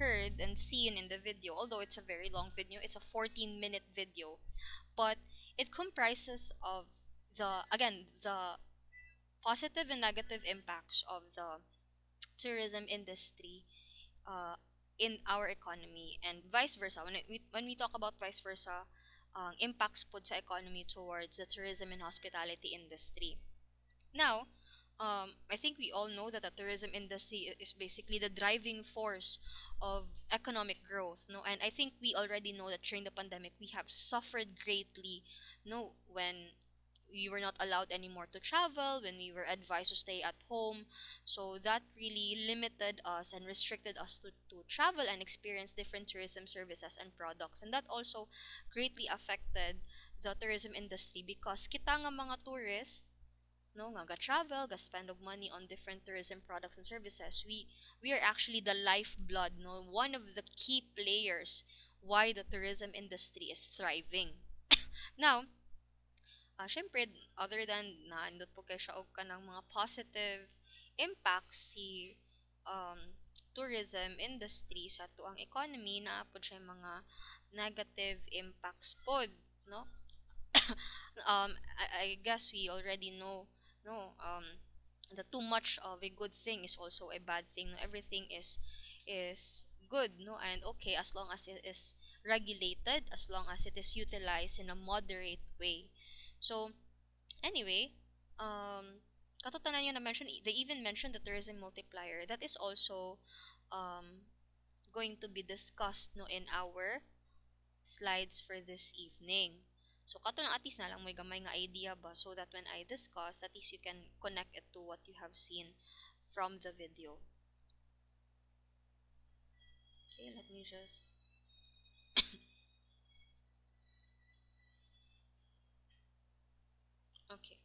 heard and seen in the video, although it's a very long video, it's a 14-minute video, but it comprises of the positive and negative impacts of the tourism industry uh, in our economy, and vice versa. When we talk about vice versa, impacts po sa economy towards the tourism and hospitality industry. Now, I think we all know that the tourism industry is basically the driving force of economic growth, no? And I think we already know that during the pandemic we have suffered greatly, no, when we were not allowed anymore to travel, when we were advised to stay at home. So that really limited us and restricted us to travel and experience different tourism services and products. And that also greatly affected the tourism industry because kita nga mga tourists, no, nga ga-travel, ga-spend of money on different tourism products and services, we are actually the lifeblood, no, one of the key players why the tourism industry is thriving. Now, syempre, other than naandot po kay siya og kanang mga positive impacts si tourism industry sa tuang economy, na po siya mga negative impacts pod, no? I guess we already know, no, that too much of a good thing is also a bad thing. No? Everything is good, no, and okay as long as it is regulated, as long as it is utilized in a moderate way. So anyway, katotanan yun na mention, they even mentioned the tourism multiplier that is also um going to be discussed, no, in our slides for this evening. So kato na at least na lang may gamay nga idea ba, so that when I discuss, at least you can connect it to what you have seen from the video. Okay, let me just okay.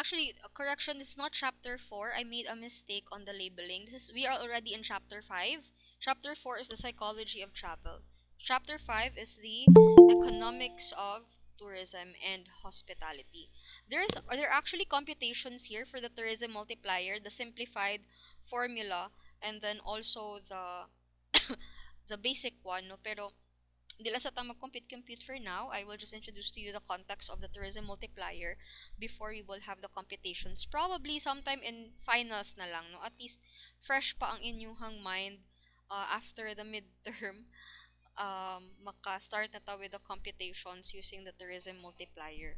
Actually, a correction, this is not chapter 4. I made a mistake on the labeling. We are already in chapter 5. Chapter 4 is the psychology of travel. Chapter 5 is the economics of tourism and hospitality. There are actually computations here for the tourism multiplier, the simplified formula, and then also the the basic one, no? Pero dila sa ta mag-compute for now, I will just introduce to you the context of the tourism multiplier before we will have the computations. Probably sometime in finals na lang, no? At least fresh pa ang inyong mind after the midterm. Maka-start na ta with the computations using the tourism multiplier.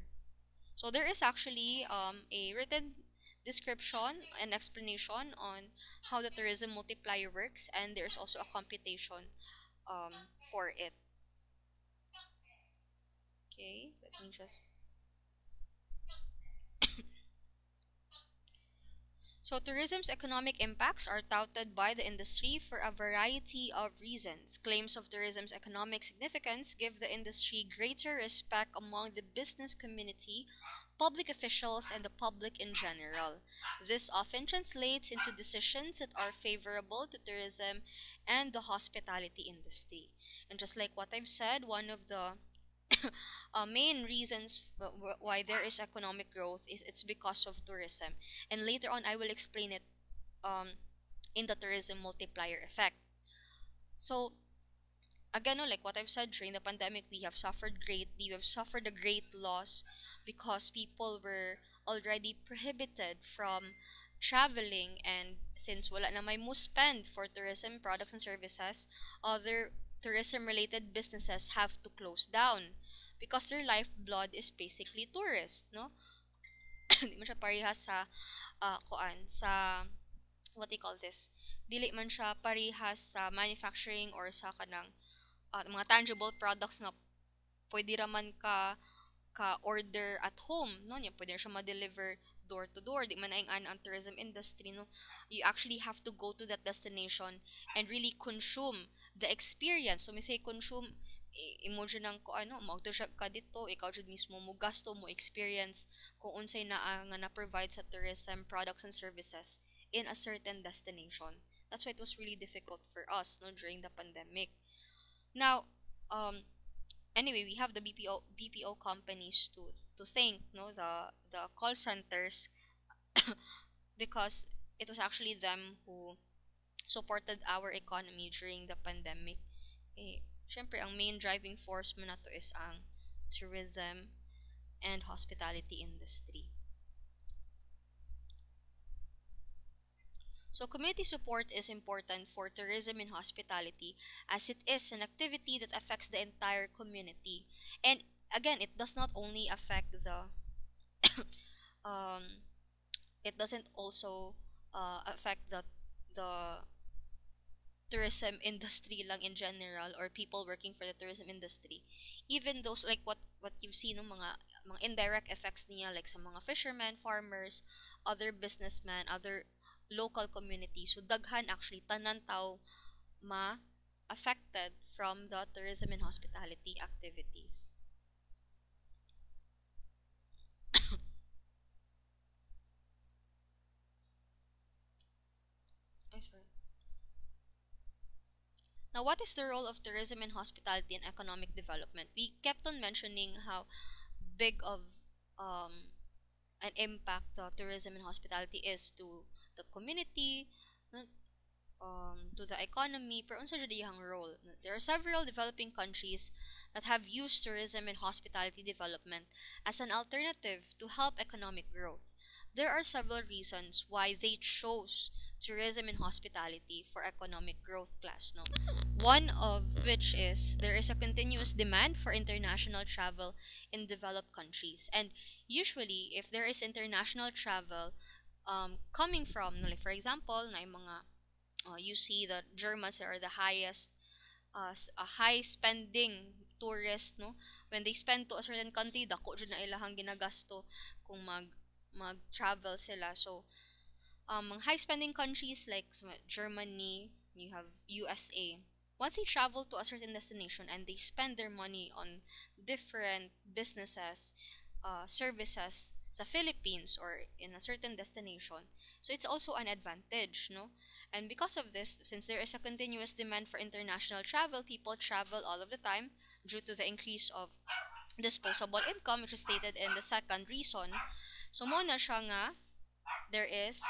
So there is actually a written description and explanation on how the tourism multiplier works, and there's also a computation for it. Okay, let me just. So, tourism's economic impacts are touted by the industry for a variety of reasons. Claims of tourism's economic significance give the industry greater respect among the business community, public officials, and the public in general. This often translates into decisions that are favorable to tourism and the hospitality industry. And just like what I've said, one of the main reasons why there is economic growth is it's because of tourism, and later on I will explain it um, in the tourism multiplier effect. So again, no, like what I've said, during the pandemic we have suffered greatly. We have suffered a great loss because people were already prohibited from traveling, and since wala na may mo spend for tourism products and services, other tourism related businesses have to close down because their lifeblood is basically tourist, no? Di man siya parehas sa kuan sa what do you call this, dili man siya parehas sa manufacturing or sa kanang mga tangible products nga pwede raman ka order at home, no, nya pwede siya ma-deliver door to door. Di man ang tourism industry, no, you actually have to go to that destination and really consume the experience. So may say consume, imo dyan ng ko ano, mauto siya ka dito, ikaw dyan mismo mo gasto mo experience kung unsay na nga na-provide sa tourism products and services in a certain destination. That's why it was really difficult for us, no, during the pandemic. Now, anyway, we have the BPO companies to thank, no, the call centers because it was actually them who supported our economy during the pandemic. Eh, syempre, ang main driving force mo na to is ang tourism and hospitality industry. So, community support is important for tourism and hospitality as it is an activity that affects the entire community. And again, it does not only affect the um, it doesn't also affect the tourism industry lang in general or people working for the tourism industry. Even those like what you've seen ng mga indirect effects niya like sa mga fishermen, farmers, other businessmen, other local community. So daghan actually tanan tao ma affected from the tourism and hospitality activities. Ay, sorry. Now, what is the role of tourism and hospitality in economic development? We kept on mentioning how big of um, an impact tourism and hospitality is to the community, no, to the economy, pero unsa jud iyang role? There are several developing countries that have used tourism and hospitality development as an alternative to help economic growth. There are several reasons why they chose tourism and hospitality for economic growth class, no? One of which is there is a continuous demand for international travel in developed countries. And usually, if there is international travel coming from, no, like for example, na yung mga you see that Germans are the highest, a high spending tourist, no? When they spend to a certain country, dako jud na ilahang ginagasto kung mag-travel sila. So, high spending countries like Germany, you have USA. Once they travel to a certain destination and they spend their money on different businesses, services sa Philippines or in a certain destination, so it's also an advantage, no? And because of this, since there is a continuous demand for international travel, people travel all of the time due to the increase of disposable income, which is stated in the second reason. So mo na siya nga there is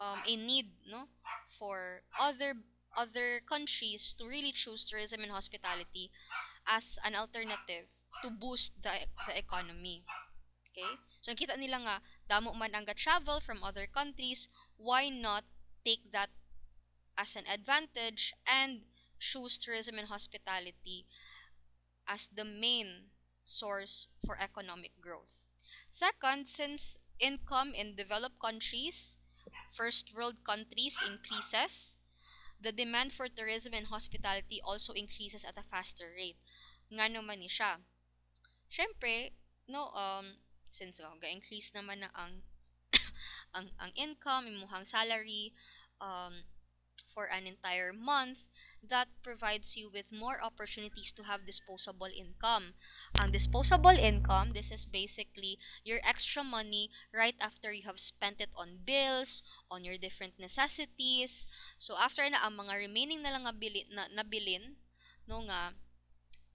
a need, no, for other countries to really choose tourism and hospitality as an alternative to boost the economy. Okay? So nakita nila nga damo man ang travel from other countries, why not take that as an advantage and choose tourism and hospitality as the main source for economic growth. Second, since income in developed countries, first world countries increases, the demand for tourism and hospitality also increases at a faster rate. Nga naman ni siya. Syempre, no, since ga-increase naman na ang income, imuhang salary, um, for an entire month, that provides you with more opportunities to have disposable income. Ang disposable income, this is basically your extra money right after you have spent it on bills, on your different necessities. So after na ang mga remaining na lang nabilin, no nga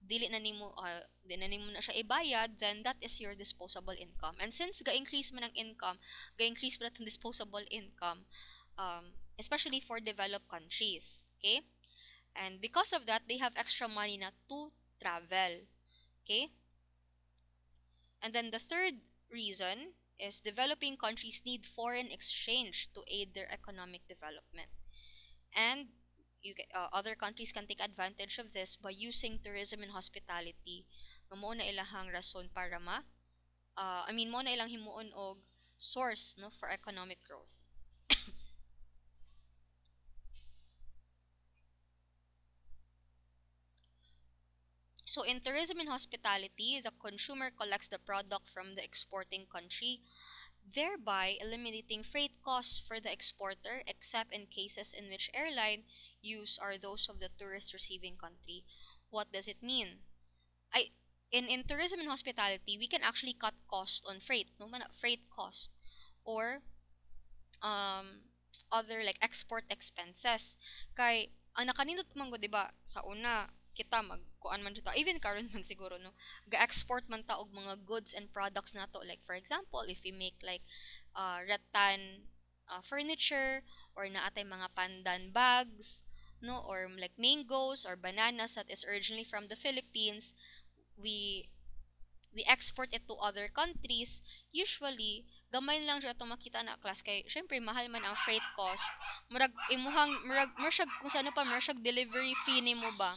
di na nimo na siya ibayad, then that is your disposable income. And since ga-increase man ang income, ga-increase man ang disposable income, especially for developed countries. Okay? And because of that, they have extra money na to travel. Okay? And then the third reason is developing countries need foreign exchange to aid their economic development. And other countries can take advantage of this by using tourism and hospitality. Mo na ilahang rason para mo na ilang himuon og source, no, for economic growth. So in tourism and hospitality, the consumer collects the product from the exporting country, thereby eliminating freight costs for the exporter, except in cases in which airline use are those of the tourist receiving country. What does it mean? I in tourism and hospitality, we can actually cut cost on freight, no man freight cost or um other like export expenses. Kay ang nakanindot man go, 'di ba? Sa una kita magkuan man dito even karon man siguro, no, ga-export man ta og mga goods and products nato, like for example if we make like rattan furniture or naatay mga pandan bags, no, or like mangoes or bananas that is originally from the Philippines, we we export it to other countries. Usually gamay lang siya to makita na class kay syempre mahal man ang freight cost. Murag imuhang murag kung sa ano pa murag delivery fee nimo ba.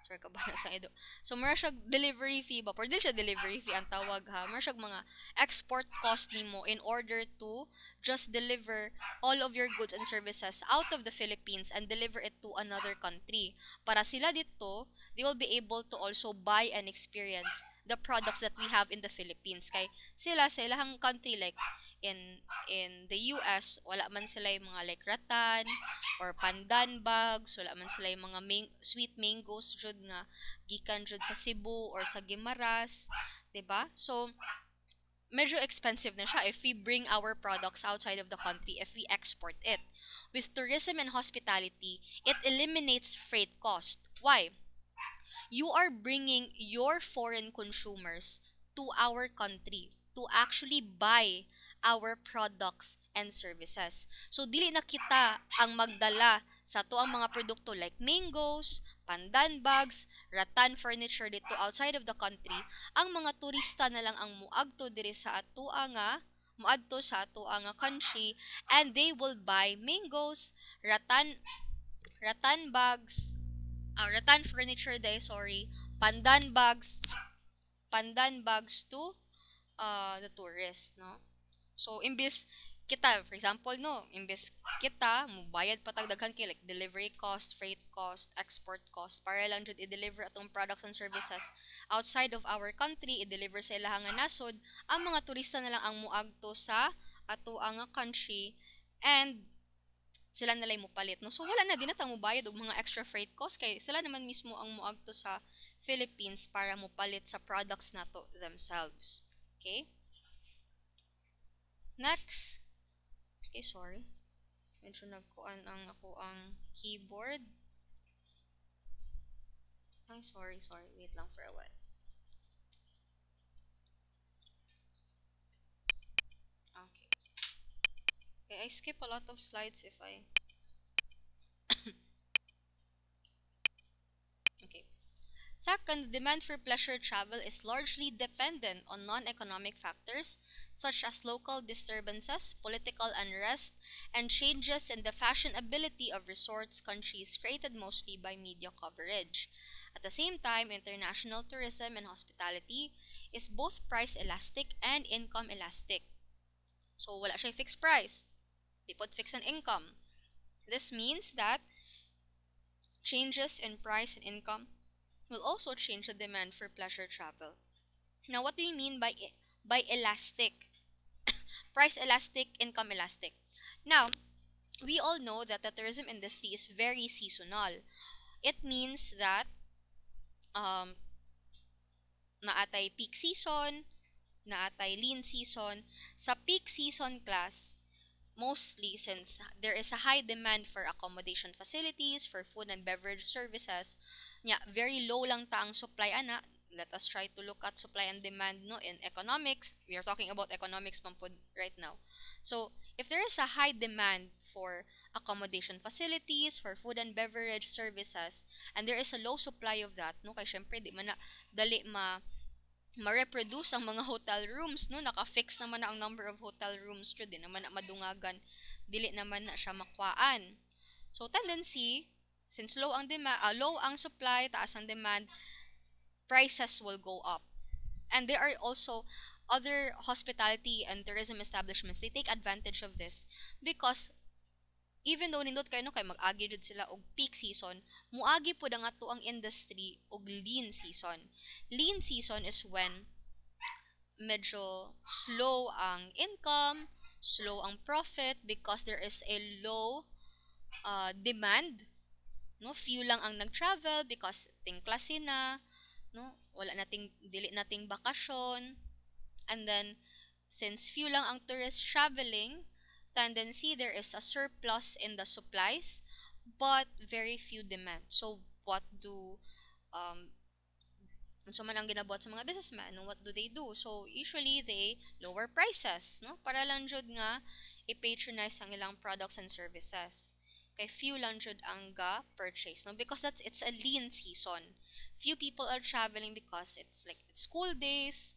Sure ka ba na sa edo? So, mura siya delivery fee ba? Or di siya delivery fee ang tawag ha. Mura siya mga export cost nimo in order to just deliver all of your goods and services out of the Philippines and deliver it to another country. Para sila dito, they will be able to also buy and experience the products that we have in the Philippines. Kay sila sa ilahang country like in the US, wala man sila yung mga like ratan or pandan bags, wala man sila yung mga sweet mangoes jud nga gikan jud sa Cebu or sa Guimaras, 'di ba? So medyo expensive na siya if we bring our products outside of the country, if we export it. With tourism and hospitality, it eliminates freight cost. Why? You are bringing your foreign consumers to our country to actually buy our products and services. So, dili na kita ang magdala sa to ang mga produkto like mangoes, pandan bags, rattan furniture dito outside of the country. Ang mga turista na lang ang muadto diri sa atoa nga muadto sa atoa nga country, and they will buy mangoes, rattan bags, rattan furniture day, sorry, pandan bags, to the tourist, no? So, imbis kita, for example, no, imbis kita, mubayad patag daghan kay like delivery cost, freight cost, export cost, para lang jud i-deliver atong products and services outside of our country, i-deliver sa ilahang nasod, ang mga turista na lang ang muagto sa ato ang country, and sila nalay mo palit, no? So, wala na din natang mubayad og mga extra freight cost kay sila naman mismo ang muagto sa Philippines para mo palit sa products nato themselves. Okay? Next. Okay, sorry. Medyo nagkuan ang ako ang keyboard. Ay, sorry. Wait lang for a while. Okay. Okay, I skip a lot of slides if I... Okay. Second, the demand for pleasure travel is largely dependent on non-economic factors such as local disturbances, political unrest, and changes in the fashionability of resorts countries created mostly by media coverage. At the same time, international tourism and hospitality is both price elastic and income elastic. So, wala siya fixed price. Di pod fixed an income. This means that changes in price and income will also change the demand for pleasure travel. Now, what do you mean by elastic? Price elastic, income elastic. Now, we all know that the tourism industry is very seasonal. It means that um, naatay peak season, naatay lean season. Sa peak season class, mostly since there is a high demand for accommodation facilities, for food and beverage services, very low lang ta ang supply ana. Let us try to look at supply and demand no in economics. We are talking about economics pampod right now. So, if there is a high demand for accommodation facilities, for food and beverage services, and there is a low supply of that, no, kay syempre di man na dali ma-reproduce ang mga hotel rooms, no, naka-fix naman na ang number of hotel rooms, di naman na madungagan, dili naman na siya makwaan. So, tendency, since low ang supply, taas ang demand, prices will go up. And there are also other hospitality and tourism establishments, they take advantage of this because even though nindot kayo no kay mag-agi jud sila og peak season, muagi pud ang ato ang industry og lean season. Lean season is when medyo slow ang income, slow ang profit because there is a low demand, no, few lang ang nag-travel because tingklase na, no, wala nating dili nating bakasyon, and then since few lang ang tourists traveling, tendency there is a surplus in the supplies but very few demand. So what do so man ang ginabuhat sa mga businessmen, what do they do? So usually they lower prices, no, para lang jud nga i-patronize ang ilang products and services. Kay few lang jud ang ga purchase, no? Because it's a lean season. Few people are traveling because it's like it's school days,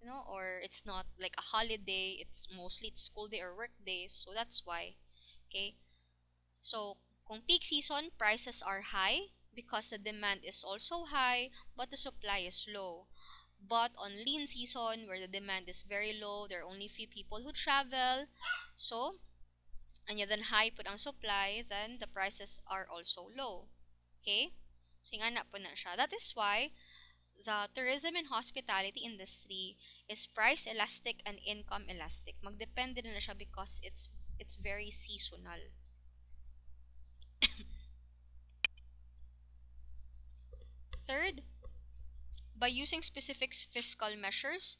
or it's not like a holiday. It's school day or work days, so that's why. Okay, so kung peak season, prices are high because the demand is also high, but the supply is low. But on lean season, where the demand is very low, there are only few people who travel, so and then high put ang supply, then the prices are also low. Okay? So nga na po na siya. That is why the tourism and hospitality industry is price elastic and income elastic. Magdepende na siya because it's very seasonal. Third, by using specific fiscal measures,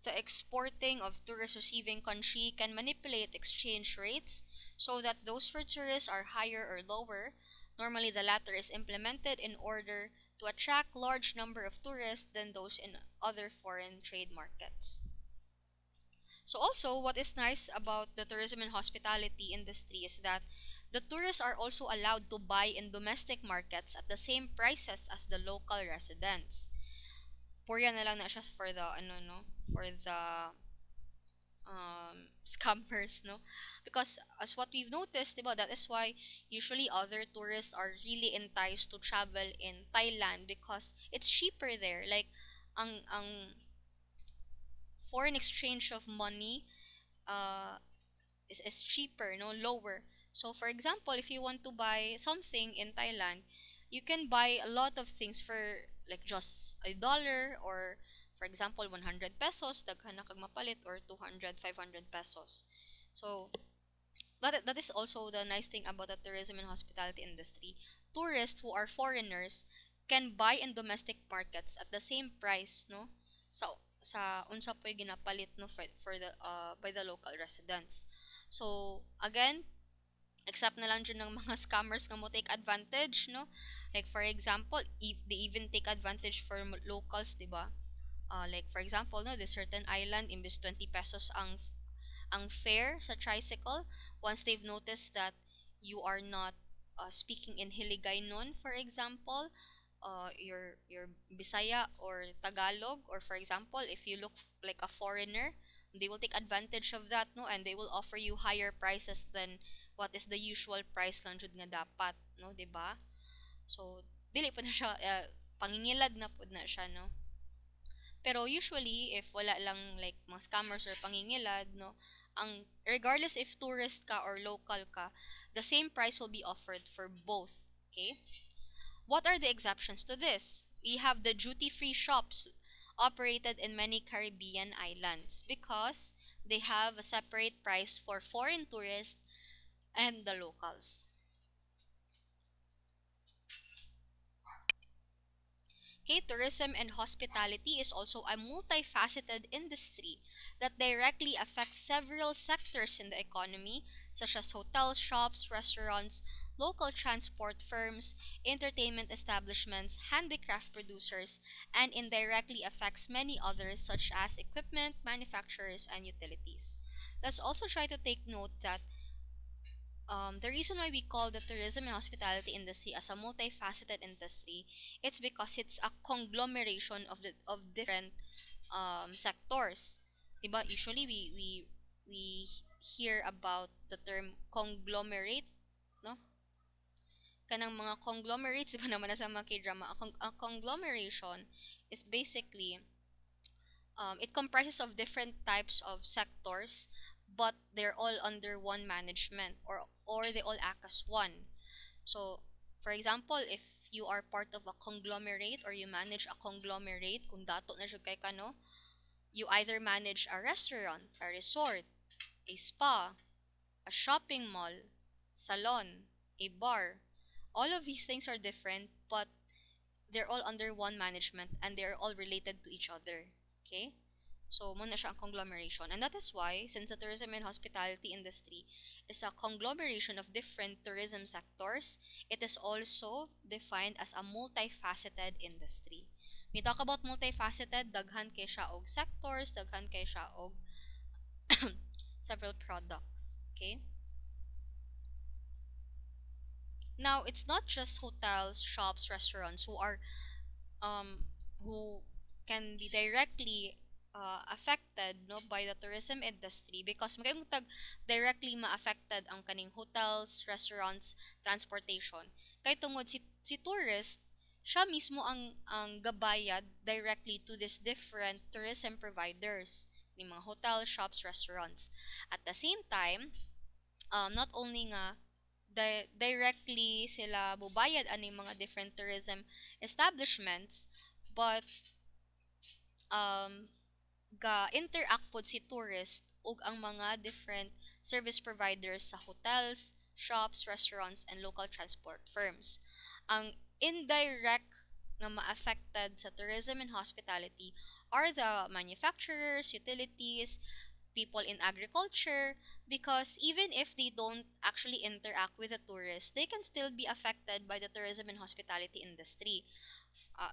the exporting of tourist receiving country can manipulate exchange rates so that those for tourists are higher or lower. Normally, the latter is implemented in order to attract large number of tourists than those in other foreign trade markets. So also, what is nice about the tourism and hospitality industry is that the tourists are also allowed to buy in domestic markets at the same prices as the local residents. Purya na lang na siya for the for the scammers, no? Because as what we've noticed, diba, that is why usually other tourists are really enticed to travel in Thailand because it's cheaper there. Like ang foreign exchange of money uh is cheaper, no, lower. So for example, if you want to buy something in Thailand, you can buy a lot of things for like just $1, or for example 100 pesos daghan na kag mapalit, or 200, 500 pesos. So that is also the nice thing about the tourism and hospitality industry. Tourists who are foreigners can buy in domestic markets at the same price, no, sa unsa po'y ginapalit, no, for the by the local residents. So again, except na lang dyan ng mga scammers nga mo take advantage, no? Like for example, they even take advantage for locals, diba? Like for example, no, this certain island, imbes 20 pesos ang fare sa tricycle, once they've noticed that you are not speaking in Hiligaynon, for example, your Bisaya or Tagalog, or for example, if you look like a foreigner, they will take advantage of that, no, and they will offer you higher prices than what is the usual price lang jud nga dapat, no, 'di ba? So dili po na siya pangingilad na po na siya, no. Pero usually if wala lang like mga scammers or pangingilad, no, ang regardless if tourist ka or local ka, the same price will be offered for both. Okay? What are the exceptions to this? We have the duty-free shops operated in many Caribbean islands because they have a separate price for foreign tourists and the locals. Okay, tourism and hospitality is also a multifaceted industry that directly affects several sectors in the economy, such as hotels, shops, restaurants, local transport firms, entertainment establishments, handicraft producers, and indirectly affects many others, such as equipment manufacturers and utilities. Let's also try to take note that the reason why we call the tourism and hospitality industry as a multifaceted industry, it's because it's a conglomeration of different sectors. Diba? Usually we hear about the term conglomerate, no? Kanang mga conglomerates, diba naman na sa mga K-drama, a conglomeration is basically it comprises of different types of sectors, but they're all under one management, or they all act as one. So, for example, if you are part of a conglomerate or you manage a conglomerate, kung dato na siya kay kano, you either manage a restaurant, a resort, a spa, a shopping mall, salon, a bar. All of these things are different, but they're all under one management and they're all related to each other. Okay? So, muna siya ang conglomeration. And that is why, since the tourism and hospitality industry is a conglomeration of different tourism sectors, it is also defined as a multifaceted industry. We talk about multifaceted, daghan kay siya og sectors, daghan kay siya og several products. Okay. Now, it's not just hotels, shops, restaurants um who can be directly affected no by the tourism industry, because magayong tag directly ma-affected ang kaning hotels, restaurants, transportation. Kay tungod si tourist, siya mismo ang gabayad directly to these different tourism providers, ni mga hotel, shops, restaurants. At the same time, not only nga directly sila bubayad ani mga different tourism establishments, but um ga-interact pod si tourist ug ang mga different service providers sa hotels, shops, restaurants, and local transport firms. Ang indirect nga ma-affected sa tourism and hospitality are the manufacturers, utilities, people in agriculture, because even if they don't actually interact with the tourists, they can still be affected by the tourism and hospitality industry.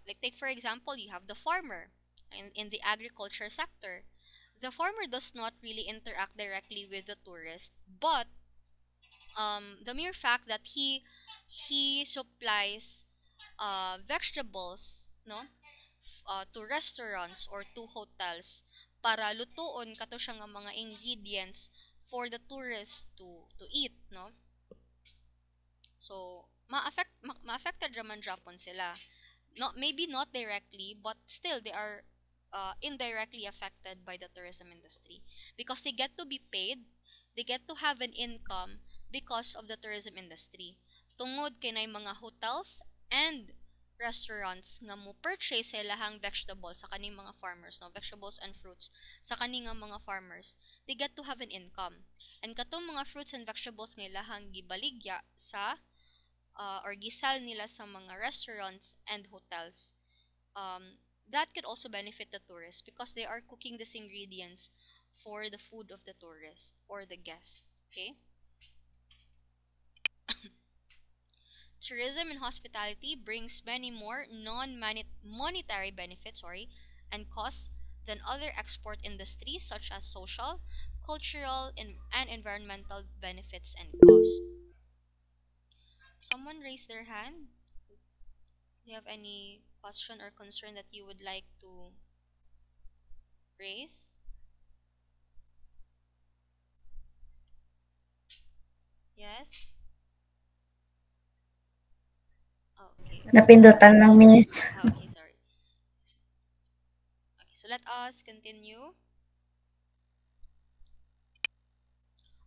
Like take for example, you have the farmer in the agriculture sector. The farmer does not really interact directly with the tourist, but the mere fact that he supplies vegetables, no, to restaurants or to hotels para lutuon kato siya nga mga ingredients for the tourists to eat, no. So ma-affected raman Japon sila. Not maybe not directly, but still they are indirectly affected by the tourism industry, because they get to be paid, they get to have an income because of the tourism industry. Tungod kay nay mga hotels and restaurants nga mo purchase sa ilahang vegetables sa kaning mga farmers, no, vegetables and fruits sa kaning nga mga farmers, they get to have an income. And katong mga fruits and vegetables nga ilahang gibaligya sa or gisal nila sa mga restaurants and hotels, that could also benefit the tourists because they are cooking these ingredients for the food of the tourist or the guest. Okay? Tourism and hospitality brings many more non-monetary benefits, and costs than other export industries such as social, cultural, and environmental benefits and costs. Someone raised their hand. Do you have any question or concern that you would like to raise? Yes? Oh, okay. Napindutan ng minutes. Oh, okay, sorry. Okay, so let us continue.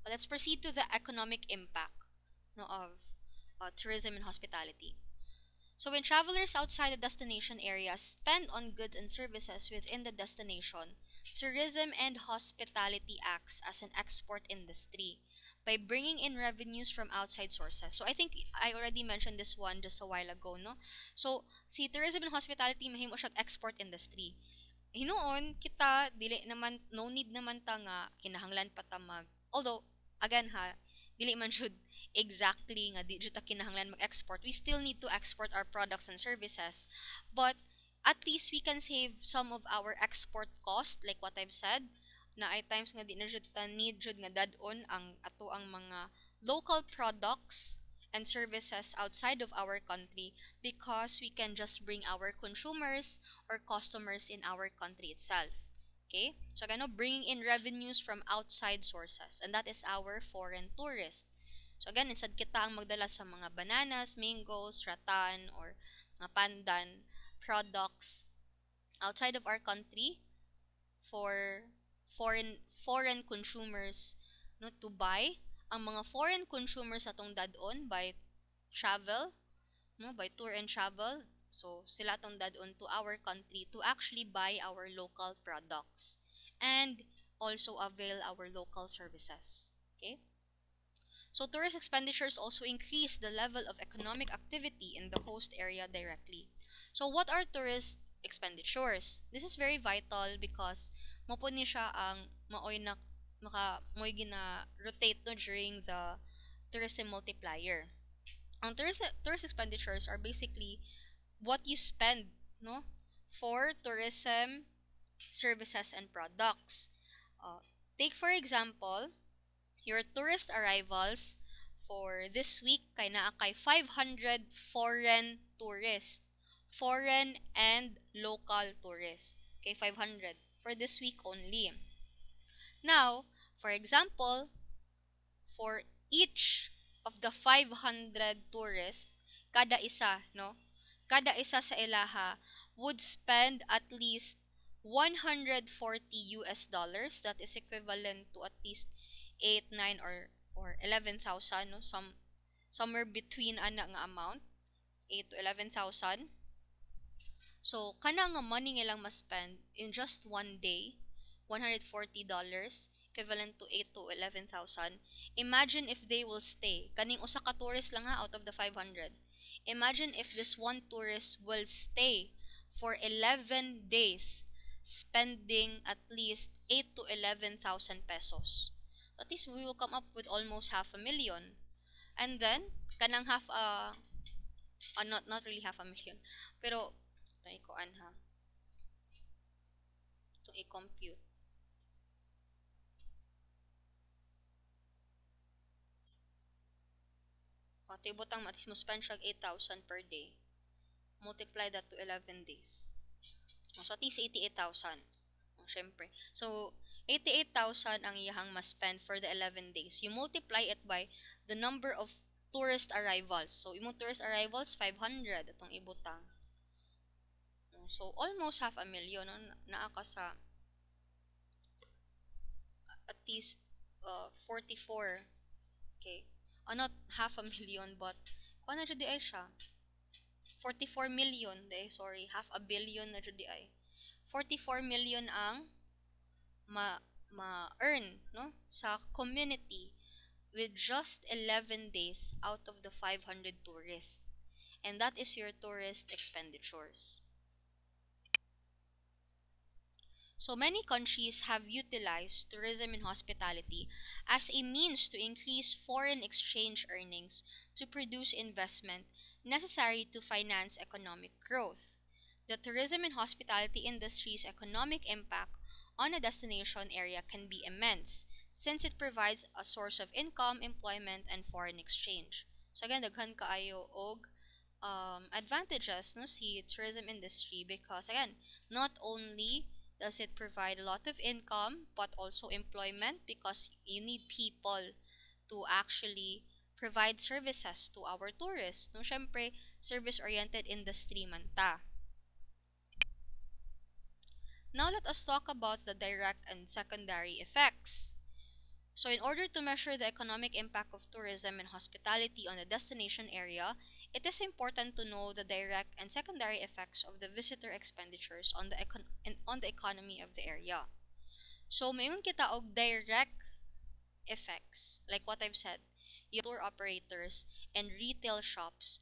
Let's proceed to the economic impact, no, of tourism and hospitality. So when travelers outside the destination area spend on goods and services within the destination, tourism and hospitality acts as an export industry by bringing in revenues from outside sources. So I think I already mentioned this one just a while ago, no? So si tourism and hospitality mahimo siya export industry. Hinoon kita dili naman, no need naman ta nga kinahanglan pa ta mag, although again ha, dili man should exactly nga di jud ta kinahanglan mag-export, we still need to export our products and services, but at least we can save some of our export cost, like what I've said, na ay times nga di na jud ta need jud nga dadon ang ato ang mga local products and services outside of our country, because we can just bring our consumers or customers in our country itself. Okay? So, again, no, bringing in revenues from outside sources, and that is our foreign tourist. So, again, instead kita ang magdala sa mga bananas, mangoes, rattan, or mga pandan products outside of our country for foreign consumers, no, to buy. Ang mga foreign consumers atong dadon by travel, no, by tour and travel, so sila tong dadon to our country to actually buy our local products and also avail our local services. Okay, so tourist expenditures also increase the level of economic activity in the host area directly. So what are tourist expenditures? This is very vital because mo po ni siya ang maoy na mo'y gina rotate no during the tourism multiplier. Ang tourist expenditures are basically what you spend, no, for tourism services and products. Uh, Take for example, Your tourist arrivals for this week kay naa kay 500 foreign tourists. Foreign and local tourists. Okay, 500 for this week only. Now, for example, for each of the 500 tourists, kada isa, no? Kada isa sa ilaha would spend at least 140 US dollars. That is equivalent to at least 8, 9, or 11,000, no? Somewhere between ana nga amount, 8 to 11,000. So, kana nga money nilang ma-spend in just one day, $140, equivalent to 8 to 11,000. Imagine if they will stay. Kaning usa ka tourist lang ha out of the 500. Imagine if this one tourist will stay for 11 days, spending at least 8 to 11,000 pesos. At least we will come up with almost half a million. And then, kanang not really half a million, pero ito ikuan ha. Ito i-compute. O, tibutang at least mo spend siya 8,000 per day. Multiply that to 11 days. So, at least 88,000. Syempre. So, 88,000 ang iyahang ma-spend for the 11 days. You multiply it by the number of tourist arrivals. So, imong tourist arrivals, 500. Itong ibutang. So, almost half a million. No? Naa ka sa at least 44. Okay. Not half a million, but kung na dyan di ay siya? 44 million. Sorry. Half a billion na dyan di ay. 44 million ang ma-earn, no, sa community with just 11 days out of the 500 tourists. And that is your tourist expenditures. So many countries have utilized tourism and hospitality as a means to increase foreign exchange earnings to produce investment necessary to finance economic growth. The tourism and hospitality industry's economic impact on a destination area can be immense since it provides a source of income, employment, and foreign exchange. So again, daghan kaayo og advantages no si tourism industry because again, not only does it provide a lot of income but also employment because you need people to actually provide services to our tourists. No, syempre, service-oriented industry man ta. Now let us talk about the direct and secondary effects. So in order to measure the economic impact of tourism and hospitality on the destination area, it is important to know the direct and secondary effects of the visitor expenditures on the economy of the area. So mayon kita og direct effects, like what I've said, yung tour operators and retail shops.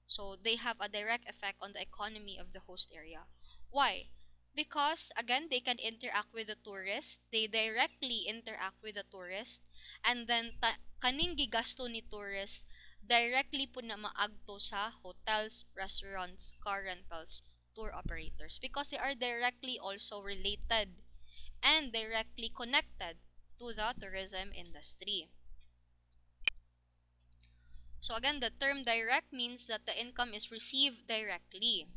So they have a direct effect on the economy of the host area. Why? Because again, they can interact with the tourist, they directly interact with the tourist, and then kaning gigasto ni tourist directly po na maagto sa hotels, restaurants, car rentals, tour operators because they are directly also related and directly connected to the tourism industry. So again, the term direct means that the income is received directly.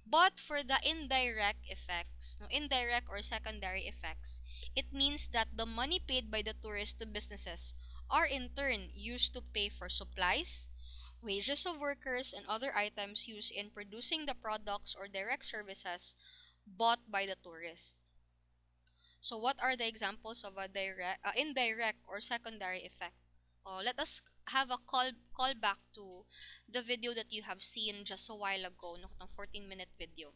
But for the indirect effects, no, indirect or secondary effects, it means that the money paid by the tourists to businesses are in turn used to pay for supplies, wages of workers, and other items used in producing the products or direct services bought by the tourist. So what are the examples of a indirect or secondary effect? Let us have a call back to the video that you have seen just a while ago, no, 14-minute video.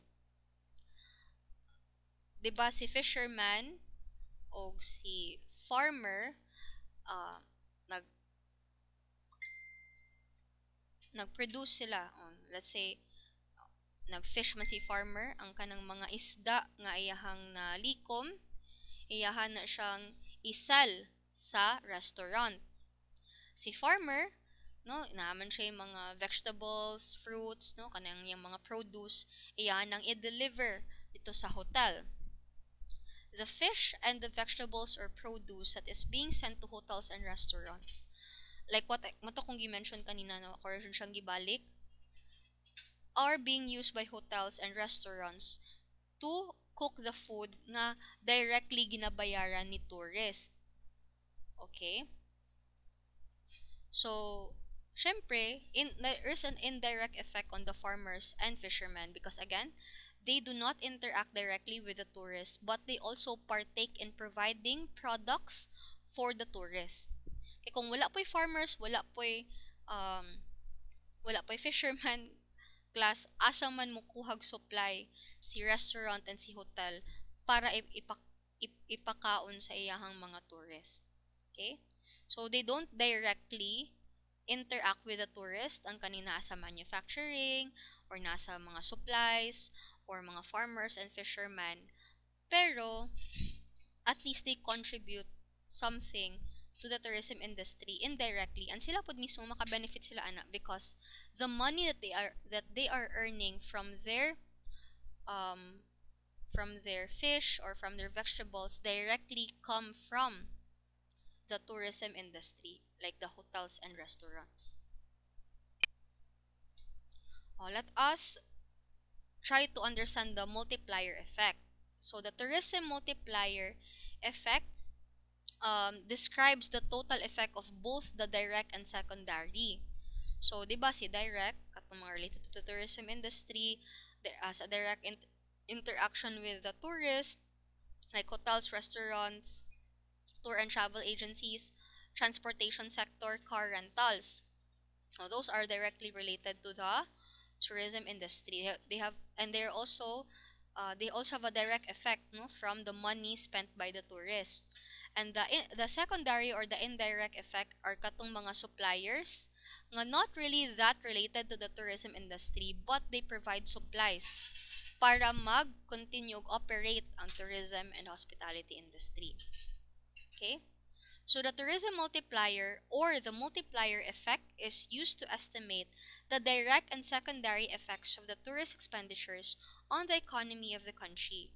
Diba si fisherman o si farmer nag-produce sila. Let's say nag-fish man si farmer, ang kanang mga isda nga iyahang nalikom, iyahan na siyang isal sa restaurant. Si farmer, no, naman siya yung mga vegetables, fruits, no, kanang yung mga produce, iyan ang i-deliver dito sa hotel. the fish and the vegetables or produce that is being sent to hotels and restaurants, like what akong gi-mention kanina, no, or siyang gibalik, are being used by hotels and restaurants to cook the food nga directly ginabayaran ni tourist. Okay? So, syempre, there's an indirect effect on the farmers and fishermen because again, they do not interact directly with the tourists, but they also partake in providing products for the tourist. Kaya kung wala po'y farmers, um, wala po'y fisherman class, asa man mo kuhag supply si restaurant and si hotel para ipakaon sa iyahang mga tourist. Okay? So, they don't directly interact with the tourist, ang kanina sa manufacturing, or nasa mga supplies, or mga farmers and fishermen. Pero, at least they contribute something to the tourism industry indirectly. And sila pod mismo makabenefit sila ana because the money that they are earning um from their fish or from their vegetables directly come from the tourism industry, like the hotels and restaurants. Let us try to understand the multiplier effect. So the tourism multiplier effect describes the total effect of both the direct and secondary. So, di ba si direct, katong mga related to the tourism industry, there as a direct interaction with the tourist, like hotels, restaurants, tour and travel agencies, transportation sector, car rentals. Now, those are directly related to the tourism industry. They also have a direct effect, no, from the money spent by the tourist. And the secondary or the indirect effect are katong mga suppliers nga not really that related to the tourism industry, but they provide supplies para mag-continue operate ang tourism and hospitality industry. Okay? So the tourism multiplier or the multiplier effect is used to estimate the direct and secondary effects of the tourist expenditures on the economy of the country.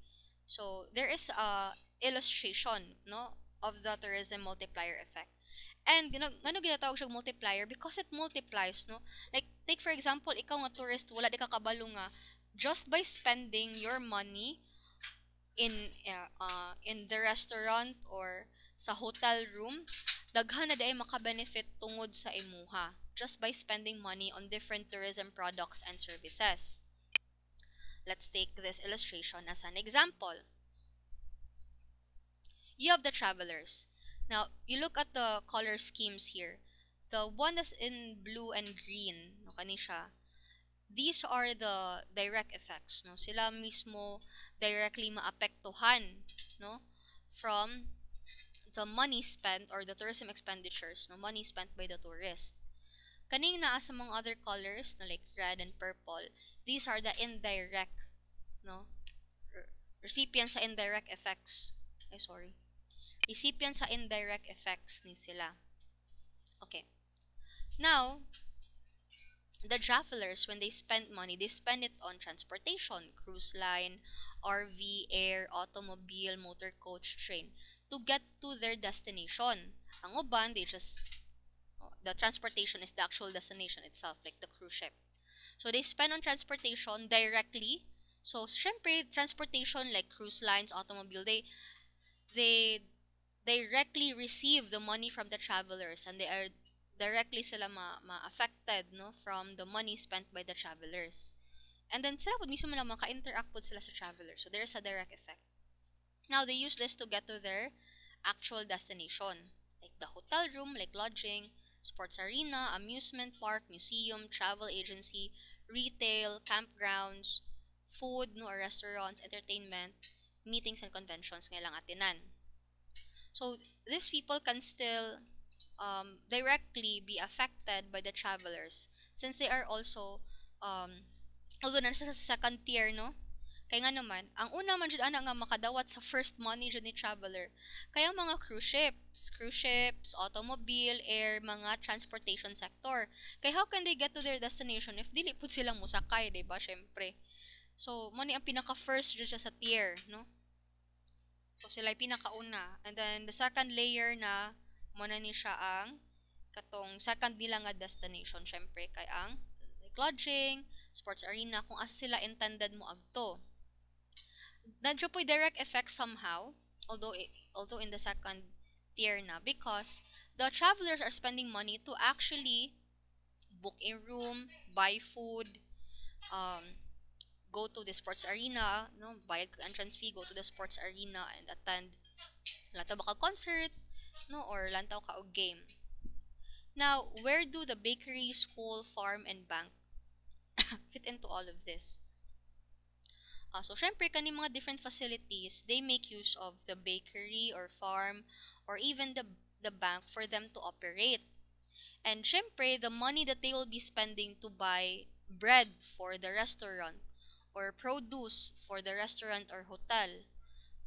So there is a illustration, no, of the tourism multiplier effect. And ngano ginatawag siyang multiplier because it multiplies, no? Like take for example, ikaw nga tourist, wala di ka kabalo nga just by spending your money in the restaurant or sa hotel room, daghan na day maka-benefit tungod sa imuha just by spending money on different tourism products and services. Let's take this illustration as an example. You have the travelers. Now, you look at the color schemes here. The one that's in blue and green, no, kani siya. These are the direct effects, no. Sila mismo directly maapektuhan, no, from the money spent or the tourism expenditures, no, money spent by the tourist. Kaning naa sa mga other colors, no, like red and purple, these are the indirect, no, recipients sa indirect effects. Sorry. Recipients sa indirect effects ni sila. Okay. Now, the travelers, when they spend money, they spend it on transportation, cruise line, RV, air, automobile, motor coach, train, to get to their destination. Ang uban, the transportation is the actual destination itself, like the cruise ship. So, they spend on transportation directly. So, syempre, transportation like cruise lines, automobile, they directly receive the money from the travelers and they are directly sila ma-affected, no, from the money spent by the travelers. And then sila po mismo lang maka-interact po sila sa travelers. So there's a direct effect. Now they use this to get to their actual destination, like the hotel room, like lodging, sports arena, amusement park, museum, travel agency, retail, campgrounds, food, no, or restaurants, entertainment, meetings and conventions nga lang atinan. So these people can still directly be affected by the travelers since they are also although nasa sa second tier, no, kaya nga naman ang una man jud ana nga makadawat sa first money jud ni traveler kaya mga cruise ships, automobile, air, mga transportation sector. Kaya how can they get to their destination if dili pud silang musakay, diba, syempre. So mo ni ang pinaka first jud siya sa tier, no. So sila yung pinakauna. And then the second layer na mo na ni siya ang katong second nila nga destination syempre kay ang like lodging, sports arena kung asa sila intended mo agto. Nadyo po'y direct effect somehow, although in the second tier na, because the travelers are spending money to actually book a room, buy food, um, go to the sports arena, no, buy entrance fee, go to the sports arena and attend lantaw ba ka concert, no, or lantaw ka og game. Now, where do the bakery, school, farm, and bank fit into all of this? So, syempre, kani mga different facilities, they make use of the bakery or farm or even the bank for them to operate. And syempre, the money that they will be spending to buy bread for the restaurant or produce for the restaurant or hotel,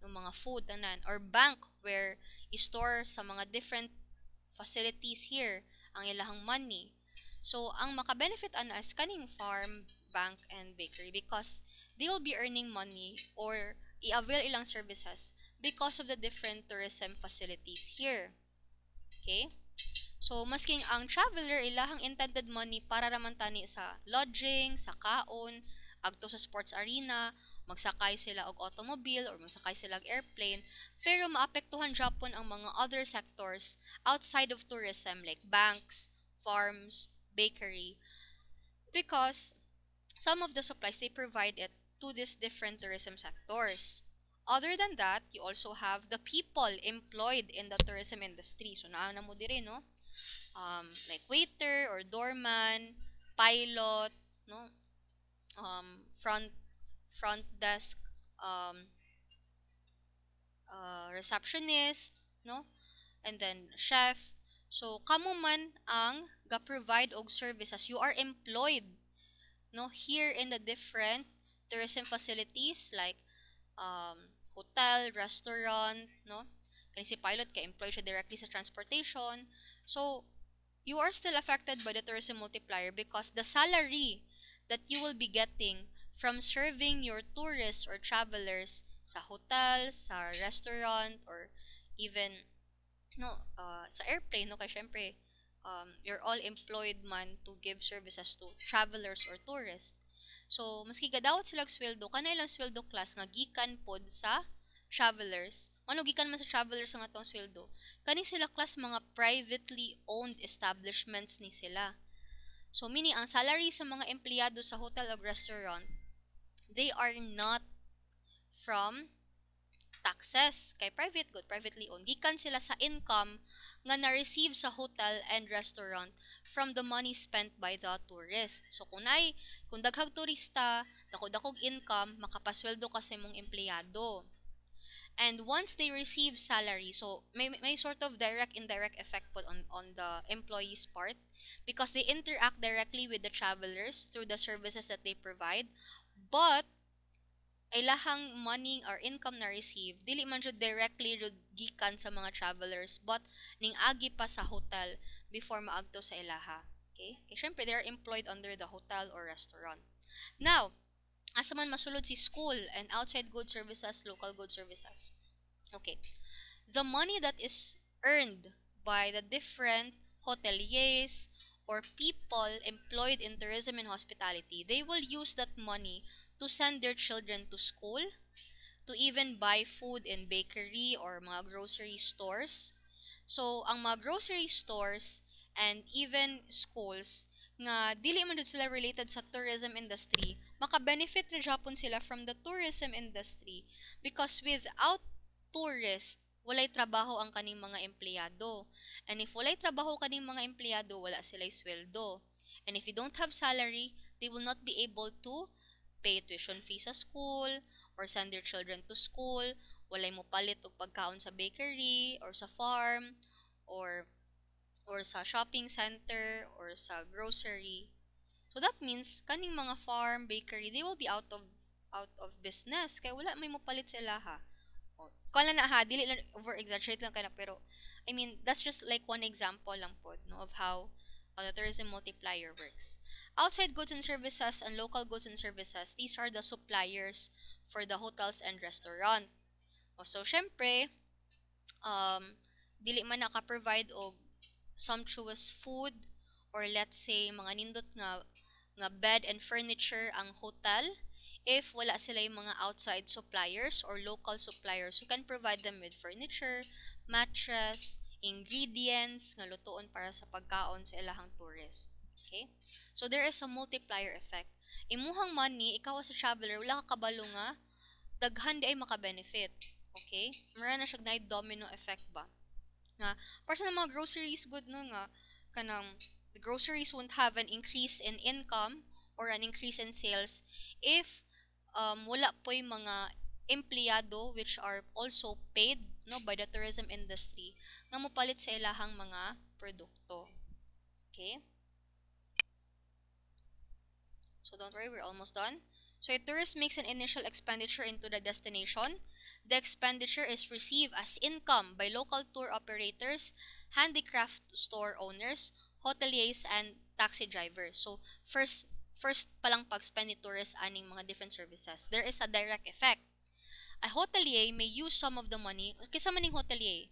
ng mga food, tanan, or bank where i-store sa mga different facilities here ang ilahang money. So, ang maka-benefit ana is kaning farm, bank, and bakery because they will be earning money or i-avail ilang services because of the different tourism facilities here. Okay? So, masking ang traveler, ilahang intended money para raman tani sa lodging, sa kaon, agto sa sports arena, magsakay sila og automobile or magsakay sila og airplane, pero maapektuhan Japon ang mga other sectors outside of tourism like banks, farms, bakery, because some of the supplies they provide it to these different tourism sectors. Other than that, you also have the people employed in the tourism industry. So, naana mo diri, no? Like waiter or doorman, pilot, no? Front desk, um, receptionist, no? And then chef. So, kamo man ang ga-provide og services. You are employed, no, here in the different tourism facilities like hotel, restaurant, no? Kani si pilot kay employed siya directly sa transportation. So, you are still affected by the tourism multiplier because the salary that you will be getting from serving your tourists or travelers sa hotel, sa restaurant, or even no sa airplane, no, kay syempre you're all employed man to give services to travelers or tourists. So, maski gadawat silang sweldo, kanay lang sweldo class nga gikan pod sa travelers. Ano gikan man sa travelers ang atong sweldo? Kani sila class mga privately owned establishments ni sila. So, meaning ang salary sa mga empleyado sa hotel o restaurant, they are not from taxes kay private good, privately owned. Gikan sila sa income nga na-receive sa hotel and restaurant from the money spent by the tourist. So kung daghang turista, dako-dakog income, makapasweldo ka sa imong empleyado. And once they receive salary, so may sort of direct indirect effect po on the employees part because they interact directly with the travelers through the services that they provide. But ilahang money or income na receive dili man jud directly jud gikan sa mga travelers but ning agi pa sa hotel before maagto sa ilaha. Okay? Kaya syempre they are employed under the hotel or restaurant. Now, asa man masulod si school and outside good services, local good services. Okay. The money that is earned by the different hoteliers or people employed in tourism and hospitality, they will use that money to send their children to school, to even buy food in bakery or mga grocery stores. So, ang mga grocery stores and even schools nga dili man jud sila related sa tourism industry, maka-benefit na Japon sila from the tourism industry because without tourist, walay trabaho ang kaning mga empleyado. And if walay trabaho kaning mga empleyado, wala sila'y sweldo. And if you don't have salary, they will not be able to pay tuition fees sa school or send their children to school, walay mo palit og pagkaon sa bakery or sa farm or sa shopping center or sa grocery. So that means kaning mga farm, bakery, they will be out of business kay wala may mo palit sa ilaha. Kala na ha, dili lang over exaggerate lang kana pero I mean, that's just like one example lang po, no, of how the tourism multiplier works. Outside goods and services and local goods and services, these are the suppliers for the hotels and restaurant. O so syempre, um dili man naka-provide og sumptuous food, or let's say mga nindot nga bed and furniture ang hotel, if wala sila yung mga outside suppliers or local suppliers who can provide them with furniture, mattress, ingredients nga lutoon para sa pagkaon sa ilahang tourist. Okay? So there is a multiplier effect. Imuhang money, ikaw as a traveler, wala ka kabalo nga daghan di ay maka-benefit. Okay? Mara na siya na domino effect ba? Nga para sa mga groceries good no nga kanang the groceries won't have an increase in income or an increase in sales if wala po yung mga empleyado which are also paid no by the tourism industry nga mopalit sa ilahang mga produkto. Okay? So don't worry, we're almost done. So a tourist makes an initial expenditure into the destination. The expenditure is received as income by local tour operators, handicraft store owners, hoteliers, and taxi drivers. So first palang pag-spend ni tourist aning mga different services. There is a direct effect. A hotelier may use some of the money. Kisa maning hotelier,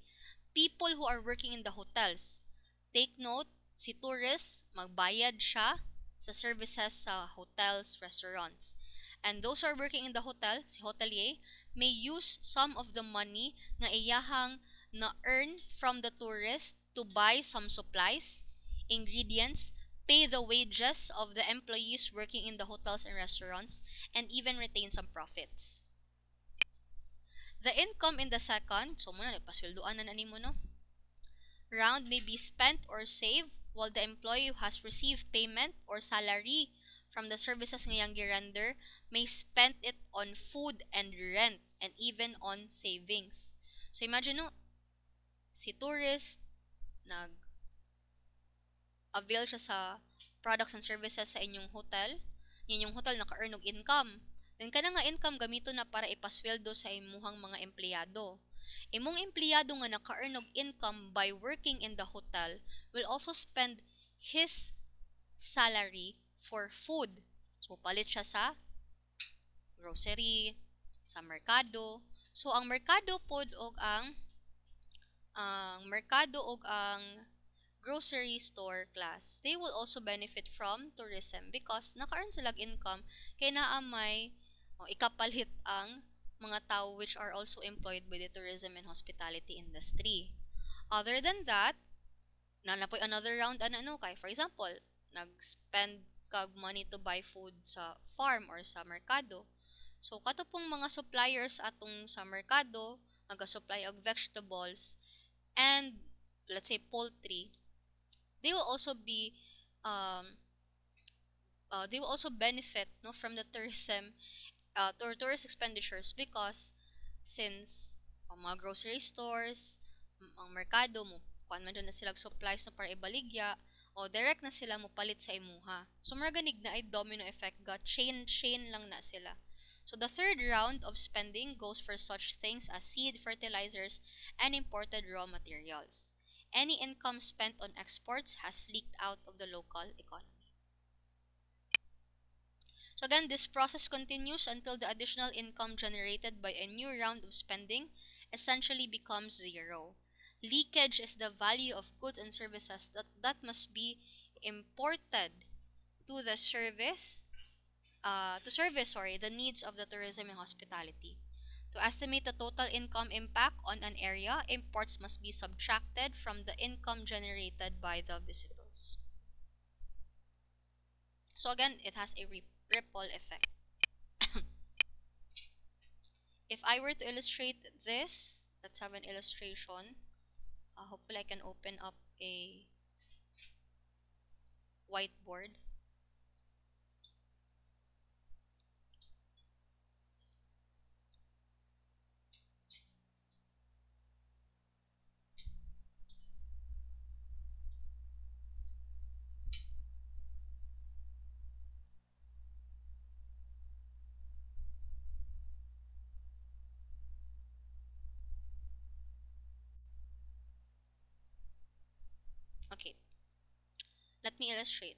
people who are working in the hotels. Take note, si tourist, magbayad siya sa services sa hotels, restaurants. And those who are working in the hotel, si hotelier, may use some of the money nga iyahang na-earn from the tourist to buy some supplies, ingredients, pay the wages of the employees working in the hotels and restaurants, and even retain some profits. The income in the second, so muna nagpasweldoan na nimo no, round may be spent or saved while the employee who has received payment or salary from the services ngayang girender may spend it on food and rent and even on savings. So imagine no, si tourist nag-avail siya sa products and services sa inyong hotel, inyong hotel naka-earn og income. Then kana nga income gamito na para ipasweldo sa imuhang mga empleyado. Imong empleyado nga naka-earn og income by working in the hotel will also spend his salary for food. So palit siya sa grocery, sa merkado. So ang merkado pod og ang grocery store class, they will also benefit from tourism because naka-earn sila income kay naa may ikapalit ang mga tao which are also employed by the tourism and hospitality industry. Other than that, nanapoy another round ano kay for example, nag-spend kag money to buy food sa farm or sa merkado. So kato pong mga suppliers atong sa merkado, naga-supply og vegetables and let's say poultry, they will also be um they will also benefit no from the tourism or tourist expenditures because since ang mga grocery stores, ang merkado mo kuan man na sila supplies na para ibaligya o direct na sila mo palit sa imuha. So mga ganig na ay domino effect ga chain lang na sila. So the third round of spending goes for such things as seed, fertilizers, and imported raw materials. Any income spent on exports has leaked out of the local economy. So again, this process continues until the additional income generated by a new round of spending essentially becomes zero. Leakage is the value of goods and services that must be imported to the service the needs of the tourism and hospitality. To estimate the total income impact on an area, imports must be subtracted from the income generated by the visitors. So again, it has a ripple effect. If I were to illustrate this, let's have an illustration. Hopefully I can open up a whiteboard. Okay, let me illustrate.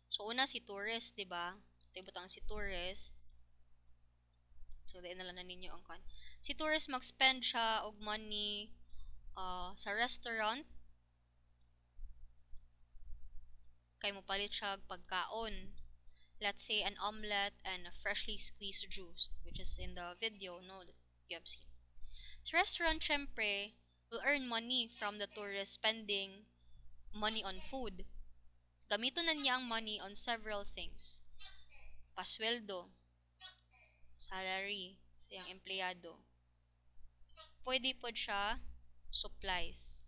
So una si tourist, 'di ba? Ito butang si tourist. So diyan na lang na ninyo ang kan. Si tourist mag-spend siya og money sa restaurant, kay mopalit siya og pagkaon. Let's say an omelette and a freshly squeezed juice, which is in the video, no, that you have seen. The restaurant, syempre, will earn money from the tourist spending money on food. Gamiton na niya ang money on several things. Pasweldo, salary sa iyang empleyado. Pwede po siya supplies.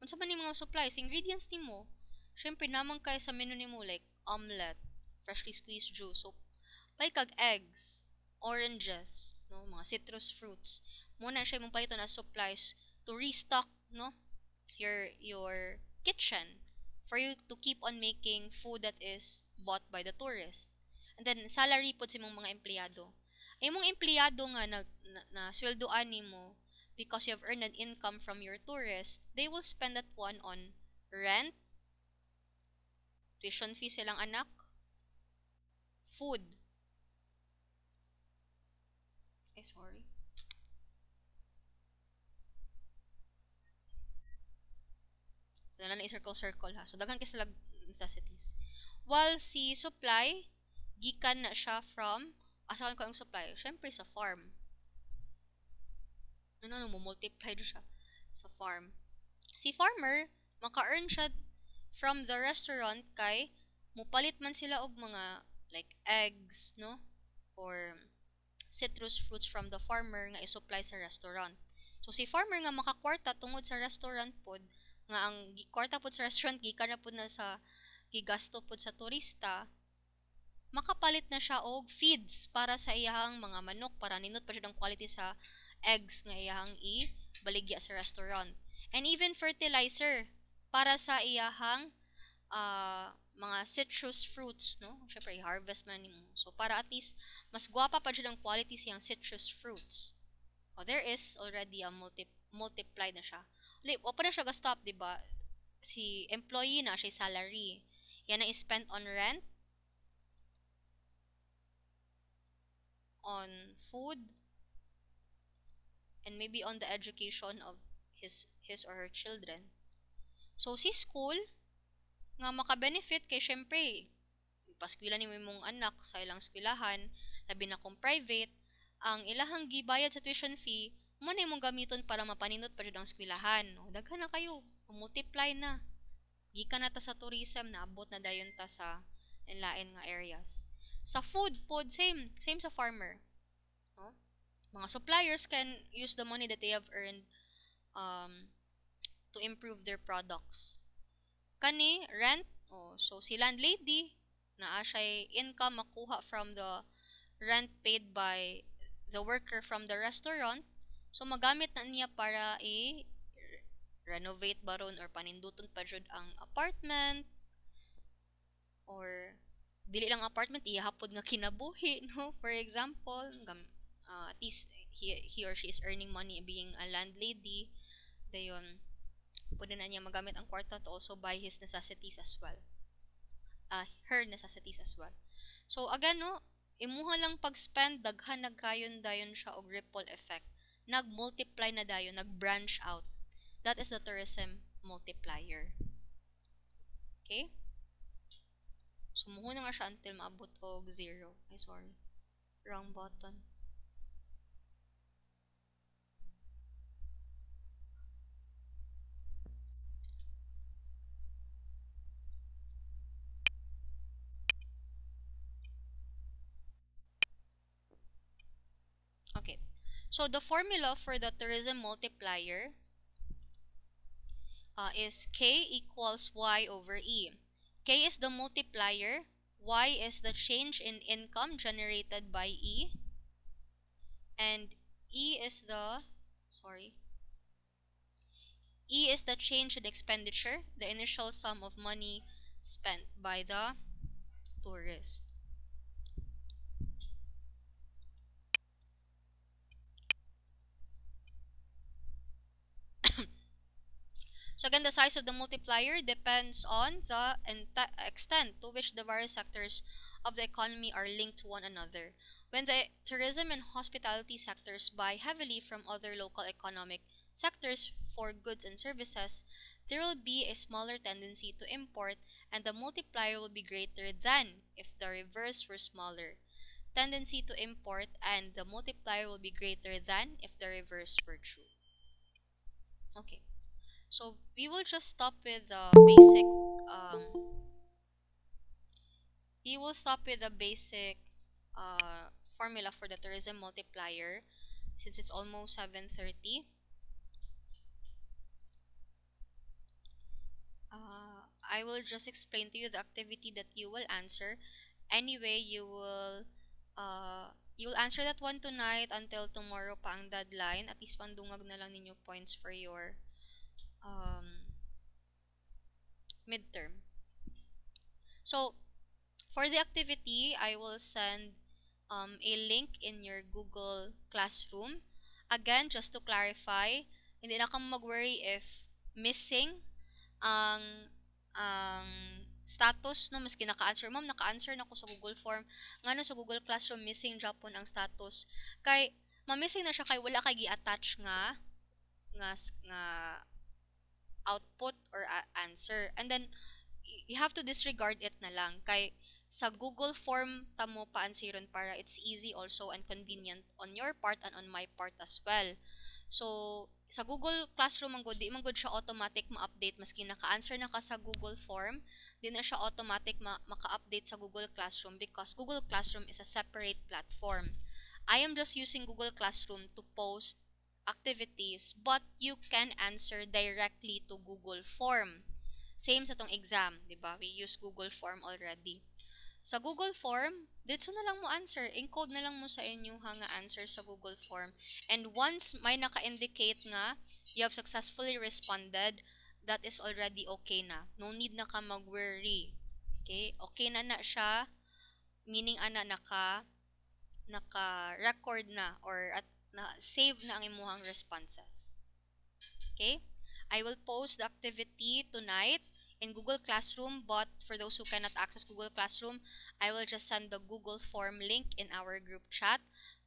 Unsa man yung mga supplies, ingredients nimo. Syempre naman kay sa menu nimo like omelette, freshly squeezed juice, so may kag eggs, oranges, no, mga citrus fruits. Muna siya mong palito na supplies to restock, no, your kitchen for you to keep on making food that is bought by the tourist. And then salary po sa mong mga empleyado. Ay mong empleyado nga na sweldoan nimo because you have earned an income from your tourist, they will spend that one on rent, tuition fee silang anak, food. Sorry. Wala na i-circle ha. So, daghan kasi sila necessities. While si supply, gikan na siya from, asakan ko ang supply, syempre sa farm. Mo multiply siya sa farm. Si farmer, maka-earn siya from the restaurant kay mupalit man sila og mga like eggs, no? Or citrus fruits from the farmer nga i-supply sa restaurant. So si farmer nga makakwarta tungod sa restaurant pod nga ang kwarta pod sa restaurant gikan na pod na sa gigasto pod sa turista, makapalit na siya og feeds para sa iyahang mga manok para nindot pa siya ng quality sa eggs nga iyahang baligya sa restaurant. And even fertilizer para sa iyahang mga citrus fruits, no? Syempre, i-harvest man nimo. So, para at least, mas guwapa pa siya ng quality siyang citrus fruits. There is already a multiply na siya. O pa na siya ga-stop, diba? Si employee na, siya salary. Yan na is-spent on rent, on food, and maybe on the education of his or her children. So, si school, nga maka-benefit kay syempre, paskwilan ni mong anak sa ilang skwilahan, labi na kung private, ang ilahang gibayad sa tuition fee, mo na imong gamiton para mapanindot pa ang skwilahan. No? Daghan na kayo, multiply na. Gikan na ta sa tourism, naabot na dayon ta sa lain nga areas. Sa food, same sa farmer. No? Mga suppliers can use the money that they have earned to improve their products. Kani, rent, so si landlady, naa siya income makuha from the rent paid by the worker from the restaurant, so magamit na niya para renovate baron or paninduton pa jud ang apartment, or dili lang apartment, ihapod nga kinabuhi, no? For example, at least he or she is earning money being a landlady, dayon pwede na niya magamit ang kwarta to also buy his necessities as well. Her necessities as well. So, again, no, imuha lang pag-spend, daghan nagkayon dayon siya og ripple effect. Nag-multiply na dayon, nag-branch out. That is the tourism multiplier. Okay? So, muho na nga siya until maabot og 0. Ay, sorry. Wrong button. Okay. So, the formula for the tourism multiplier is K equals Y over E. K is the multiplier, Y is the change in income generated by E, and E is the change in expenditure, the initial sum of money spent by the tourist. So again, the size of the multiplier depends on the extent to which the various sectors of the economy are linked to one another. When the tourism and hospitality sectors buy heavily from other local economic sectors for goods and services, there will be a smaller tendency to import, and the multiplier will be greater than if the reverse were smaller. Tendency to import and the multiplier will be greater than if the reverse were true. Okay, so we will just stop with the basic we will stop with the basic formula for the tourism multiplier since it's almost 7:30. I will just explain to you the activity that you will answer. Anyway, you will answer that one tonight until tomorrow pa ang deadline. At least pandungag na lang ninyo points for your um, midterm. So, for the activity, I will send a link in your Google Classroom. Again, just to clarify, hindi na kang mag-worry if missing ang status no maski naka-answer ma'am naka-answer na ko sa Google Form ngano sa Google Classroom missing Japon ang status kay ma-missing na siya kay wala kay gi-attach nga output or answer, and then you have to disregard it na lang kay sa Google Form tamo paansiron para it's easy also and convenient on your part and on my part as well. So sa Google Classroom man gud di man gud siya automatic ma-update maski naka-answer na ka sa Google Form, di na siya automatic maka-update sa Google Classroom because Google Classroom is a separate platform. I am just using Google Classroom to post activities, but you can answer directly to Google Form. Same sa tong exam, di ba? We use Google Form already. Sa Google Form, dito na lang mo answer. Encode na lang mo sa inyo nga answer sa Google Form. And once may naka-indicate nga you have successfully responded, that is already okay na. No need na ka mag-worry. Okay? Okay na na siya. Meaning ana naka-record na or at na save na ang imuhang responses. Okay? I will post the activity tonight in Google Classroom, but for those who cannot access Google Classroom, I will just send the Google Form link in our group chat.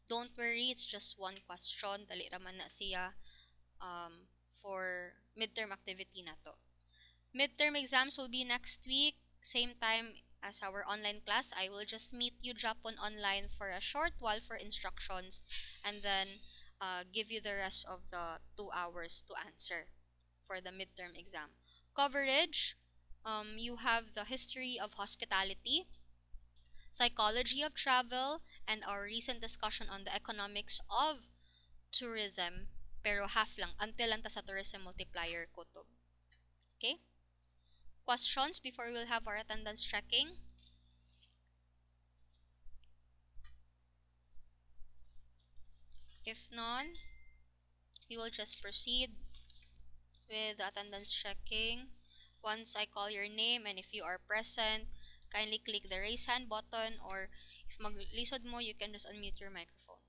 Don't worry, it's just one question. Dali raman na siya for midterm activity na to. Midterm exams will be next week, same time as our online class. I will just meet you Japon online for a short while for instructions and then give you the rest of the 2 hours to answer for the midterm exam. Coverage, you have the history of hospitality, psychology of travel, and our recent discussion on the economics of tourism, pero half lang, until lang ta sa tourism multiplier kutob. Okay? Questions before we'll have our attendance checking? If none, we will just proceed with the attendance checking. Once I call your name and if you are present, kindly click the raise hand button, or if maglisod mo, you can just unmute your microphone.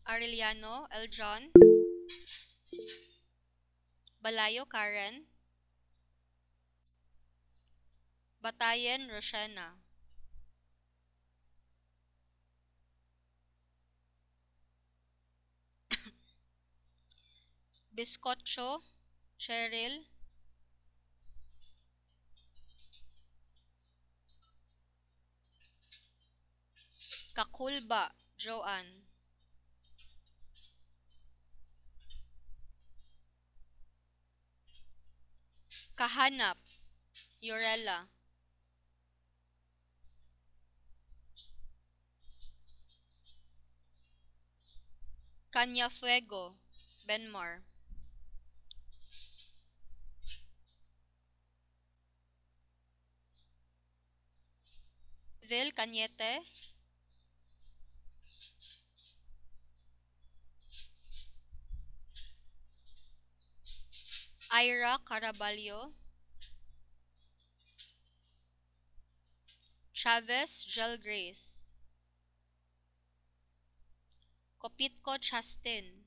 Arellano Eljon, Balayo Karen, Batayen Roshena, Biscocho Cheryl, Kakulba Joanne, Kahanap Yorella, Canyafuego Benmar, Vil Cañete, Ira Caraballo, Chavez Gel Grace, Kopitko Chastin,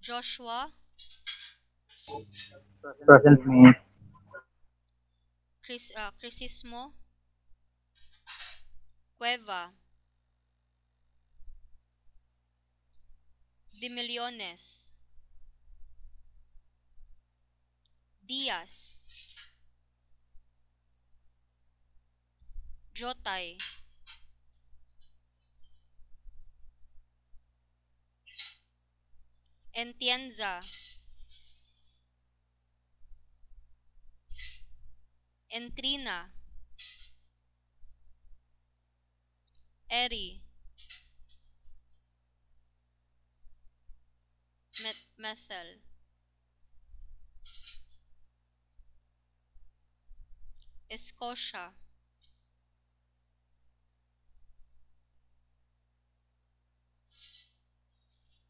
Joshua, Present me. Crisismo, Cueva, De Millones, Diaz, Jotay, Entienza, Entrina, Eri, Methel, Escocia,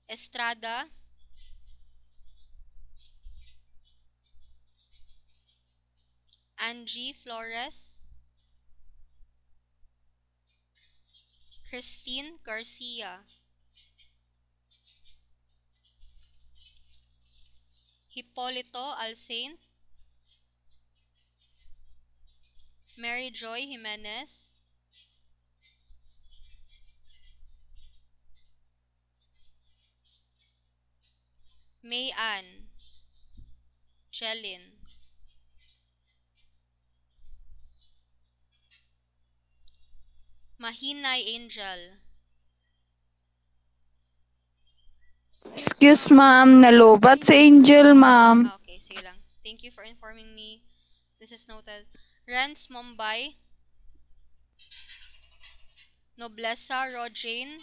Estrada, Angie Flores, Christine Garcia, Hipolito Alsaint, Mary Joy Jimenez, May Ann, Jelin, Mahinay Angel. Excuse ma'am, nalobat si Angel ma'am. Okay, sige lang. Thank you for informing me. This is noted. Renz Mumbai, Noblesa Rojane,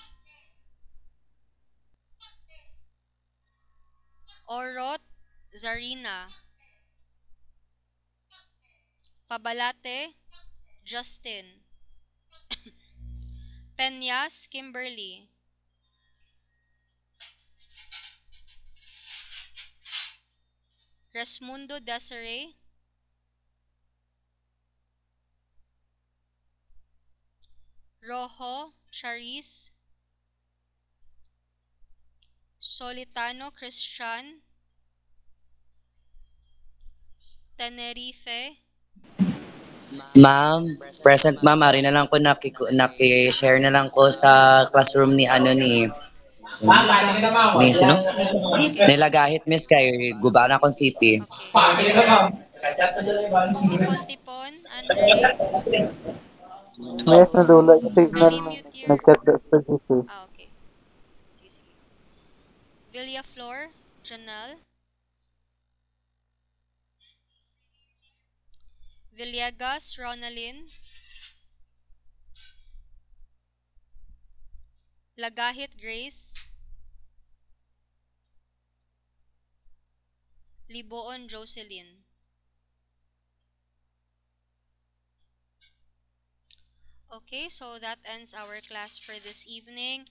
Orot Zarina, Pabalate Justin, Peñas Kimberly, Resmundo Desiree, Rojo Charis, Solitano Christian, Tenerife, Ma'am, present ma'am, ari na lang ko naki-share na lang ko sa classroom ni ano sino? Sino? okay, Nilagahit miss kay guba na akong CP. okay. Tipon-tipon, Andre, Miss, nadula yung signal mo. mute your, Nag-chat sa GC. okay. Sige, sige. Villaflor, Janelle, Villegas, Ronalyn, Lagahit Grace, Liboon Jocelyn. Okay, so that ends our class for this evening.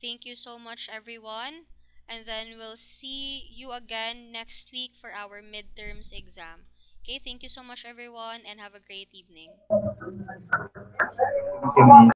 Thank you so much, everyone. And then we'll see you again next week for our midterms exam. Okay, thank you so much, everyone, and have a great evening. Thank you, ma'am.